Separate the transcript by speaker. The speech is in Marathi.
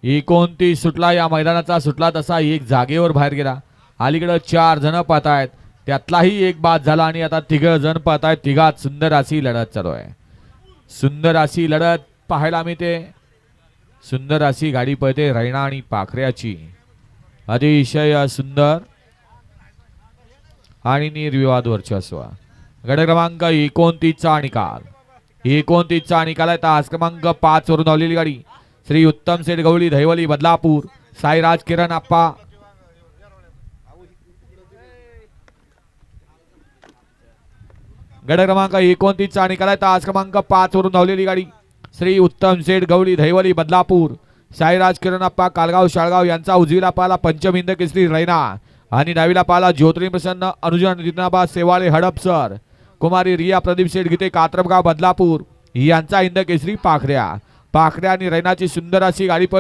Speaker 1: 29 सुटला या मैदानाचा, सुटला तसा एक जागेवर बाहेर गेला. अलीकडे 4 जण पाहत आहेत, त्यातलाही एक बाद झाला आणि आता 3 जण पाहत आहेत. तिघात सुंदर अशी लढत चालू आहे. सुंदर अशी लढत पाहायला मिळते. सुंदर अशी गाडी पळते रैना आणि पाखऱ्याची. अतिशय सुंदर आणि निर्विवाद वर्चस्व. गट क्रमांक 29 चा निकाल. 29 चा निकाल आहे. तास क्रमांक 5 वरून धावलेली गाडी श्री उत्तम सेठ गवळी दहिवली बदलापूर साईराज किरण आप्पा गट क्रमांक 29 चा निकाल आहे. तास क्रमांक 5 वरून धावलेली गाडी श्री उत्तम सेठ गवळी दहिवली बदलापूर साईराज किरण आप्पा कालगाव शाळगाव यांचा. उजवीला पाला पंचमिंद केसरी रैना आणि डावीला पाला ज्योतिर्लिंग प्रसन्न अनुजन जितनाबाद सेवाळे हडपसर कुमारी रिया प्रदीप शेठ गीते कात्रपगाव बदलापूर यांचा हिंद केसरी पाखऱ्या. पाखऱ्या आणि रैनाची सुंदर अशी गाडी